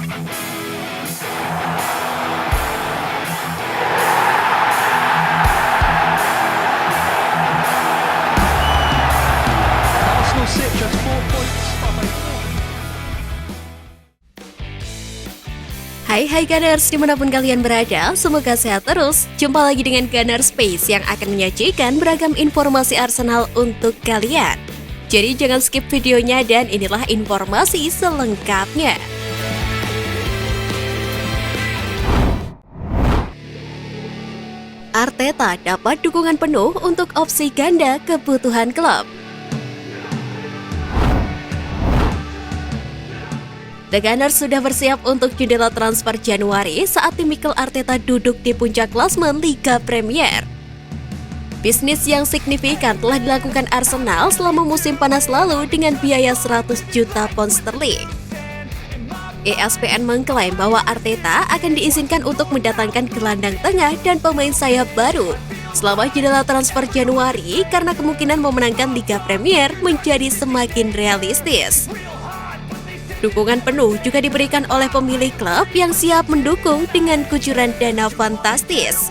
Arsenal sit just 4 points behind. Hai Gunners, dimanapun kalian berada, semoga sehat terus. Jumpa lagi dengan Gunner Space yang akan menyajikan beragam informasi Arsenal untuk kalian. Jadi jangan skip videonya dan inilah informasi selengkapnya. Arteta dapat dukungan penuh untuk opsi ganda kebutuhan klub. The Gunners sudah bersiap untuk jendela transfer Januari saat tim Mikel Arteta duduk di puncak klasemen Liga Premier. Bisnis yang signifikan telah dilakukan Arsenal selama musim panas lalu dengan biaya 100 juta pound sterling. ESPN mengklaim bahwa Arteta akan diizinkan untuk mendatangkan gelandang tengah dan pemain sayap baru selama jendela transfer Januari karena kemungkinan memenangkan Liga Premier menjadi semakin realistis. Dukungan penuh juga diberikan oleh pemilik klub yang siap mendukung dengan kucuran dana fantastis.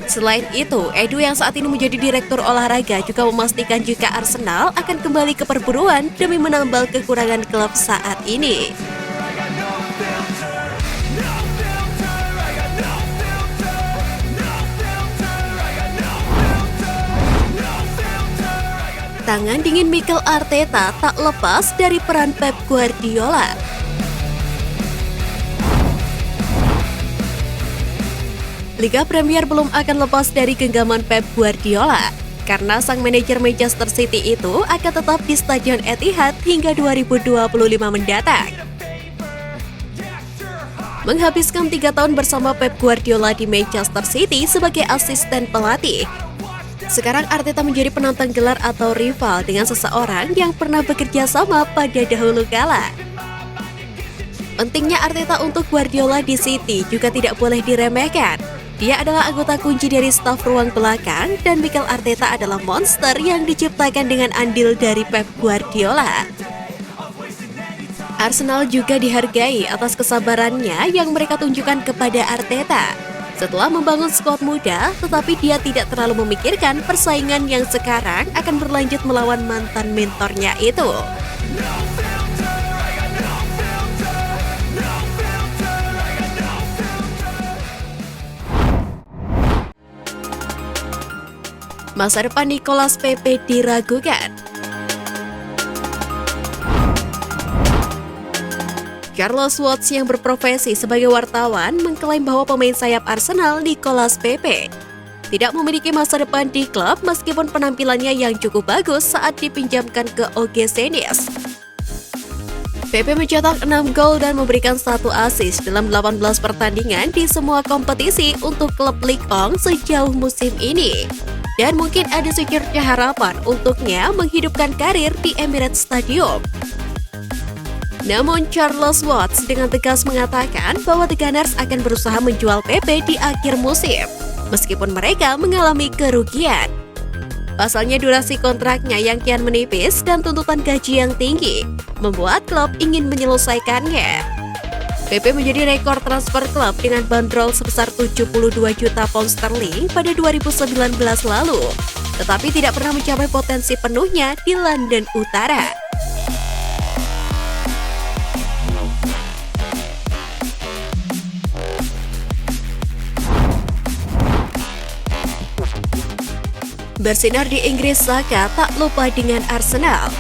Selain itu, Edu yang saat ini menjadi direktur olahraga juga memastikan jika Arsenal akan kembali ke perburuan demi menambal kekurangan klub saat ini. Tangan dingin Mikel Arteta tak lepas dari peran Pep Guardiola. Liga Premier belum akan lepas dari genggaman Pep Guardiola karena sang manajer Manchester City itu akan tetap di Stadion Etihad hingga 2025 mendatang. Menghabiskan 3 tahun bersama Pep Guardiola di Manchester City sebagai asisten pelatih, sekarang Arteta menjadi penantang gelar atau rival dengan seseorang yang pernah bekerja sama pada dahulu kala. Pentingnya Arteta untuk Guardiola di City juga tidak boleh diremehkan. Dia adalah anggota kunci dari staf ruang belakang dan Mikel Arteta adalah monster yang diciptakan dengan andil dari Pep Guardiola. Arsenal juga dihargai atas kesabarannya yang mereka tunjukkan kepada Arteta setelah membangun skuad muda, tetapi dia tidak terlalu memikirkan persaingan yang sekarang akan berlanjut melawan mantan mentornya itu. Masa depan Nicolas Pepe diragukan. Carlos Watts yang berprofesi sebagai wartawan mengklaim bahwa pemain sayap Arsenal Nicolas Pepe tidak memiliki masa depan di klub meskipun penampilannya yang cukup bagus saat dipinjamkan ke OGC Nice. Pepe mencetak 6 gol dan memberikan 1 assist dalam 18 pertandingan di semua kompetisi untuk klub Ligue 1 sejauh musim ini. Dan mungkin ada secerca harapan untuknya menghidupkan karir di Emirates Stadium. Namun Carlos Watts dengan tegas mengatakan bahwa The Gunners akan berusaha menjual Pepe di akhir musim, meskipun mereka mengalami kerugian. Pasalnya durasi kontraknya yang kian menipis dan tuntutan gaji yang tinggi, membuat klub ingin menyelesaikannya. Pepe menjadi rekor transfer klub dengan bandrol sebesar 72 juta pound sterling pada 2019 lalu, tetapi tidak pernah mencapai potensi penuhnya di London Utara. Bersinar di Inggris, Saka tak lupa dengan Arsenal.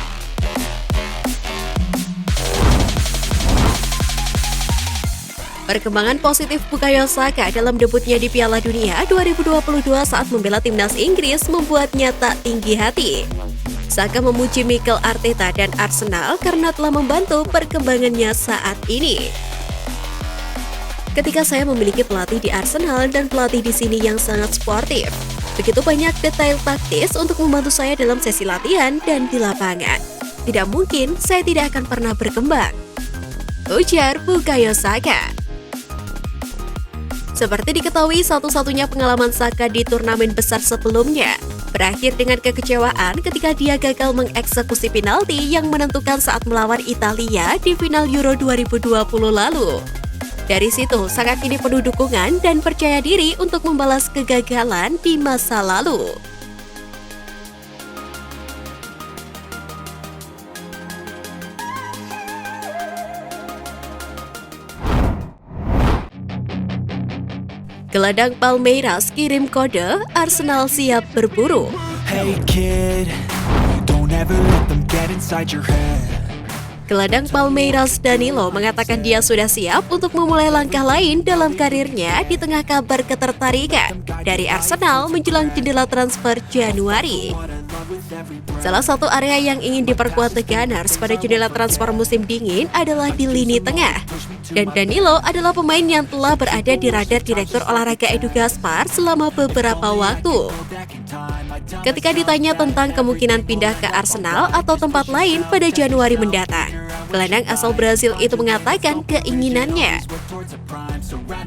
Perkembangan positif Bukayo Saka dalam debutnya di Piala Dunia 2022 saat membela timnas Inggris membuatnya tak tinggi hati. Saka memuji Mikel Arteta dan Arsenal karena telah membantu perkembangannya saat ini. Ketika saya memiliki pelatih di Arsenal dan pelatih di sini yang sangat sportif, begitu banyak detail taktis untuk membantu saya dalam sesi latihan dan di lapangan. Tidak mungkin saya tidak akan pernah berkembang, ujar Bukayo Saka. Seperti diketahui, satu-satunya pengalaman Saka di turnamen besar sebelumnya berakhir dengan kekecewaan ketika dia gagal mengeksekusi penalti yang menentukan saat melawan Italia di final Euro 2020 lalu. Dari situ, sang kini penuh dukungan dan percaya diri untuk membalas kegagalan di masa lalu. Gelandang Palmeiras kirim kode, Arsenal siap berburu. Hey kid, don't ever let them get inside your head. Gelandang Palmeiras Danilo mengatakan dia sudah siap untuk memulai langkah lain dalam karirnya di tengah kabar ketertarikan dari Arsenal menjelang jendela transfer Januari. Salah satu area yang ingin diperkuat The Gunners pada jendela transfer musim dingin adalah di lini tengah. Dan Danilo adalah pemain yang telah berada di radar Direktur Olahraga Edu Gaspar selama beberapa waktu. Ketika ditanya tentang kemungkinan pindah ke Arsenal atau tempat lain pada Januari mendatang, gelandang asal Brasil itu mengatakan keinginannya.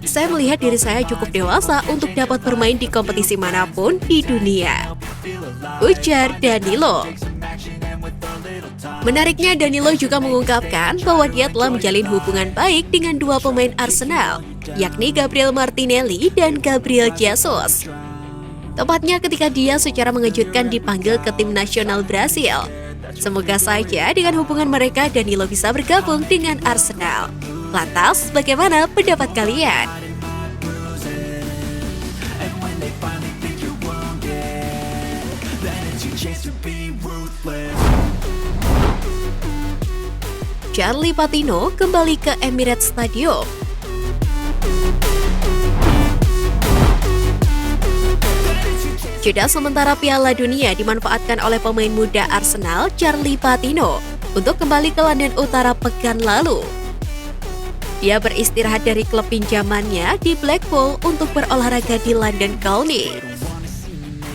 Saya melihat diri saya cukup dewasa untuk dapat bermain di kompetisi manapun di dunia, ujar Danilo. Menariknya, Danilo juga mengungkapkan bahwa dia telah menjalin hubungan baik dengan dua pemain Arsenal, yakni Gabriel Martinelli dan Gabriel Jesus. Tepatnya ketika dia secara mengejutkan dipanggil ke tim nasional Brasil. Semoga saja dengan hubungan mereka Danilo bisa bergabung dengan Arsenal. Lantas, bagaimana pendapat kalian? Charlie Patino kembali ke Emirates Stadium. Jeda sementara Piala Dunia dimanfaatkan oleh pemain muda Arsenal, Charlie Patino, untuk kembali ke London Utara pekan lalu. Dia beristirahat dari klub pinjamannya di Blackpool untuk berolahraga di London Colney.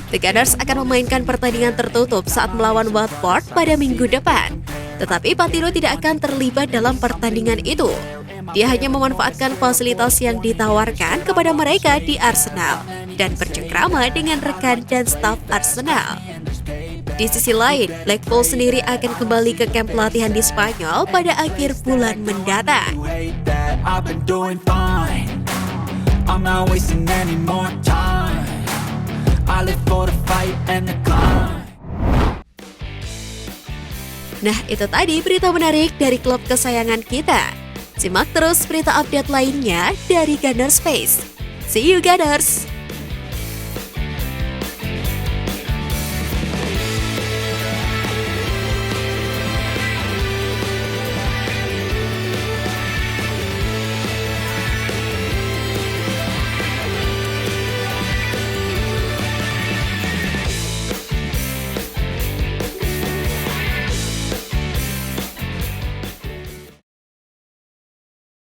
The Gunners akan memainkan pertandingan tertutup saat melawan Watford pada minggu depan. Tetapi Patino tidak akan terlibat dalam pertandingan itu. Dia hanya memanfaatkan fasilitas yang ditawarkan kepada mereka di Arsenal dan bercengkrama dengan rekan dan staf Arsenal. Di sisi lain, Blackpool sendiri akan kembali ke kamp latihan di Spanyol pada akhir bulan mendatang. Nah, itu tadi berita menarik dari klub kesayangan kita. Simak terus berita update lainnya dari Gunners Space. See you Gunners!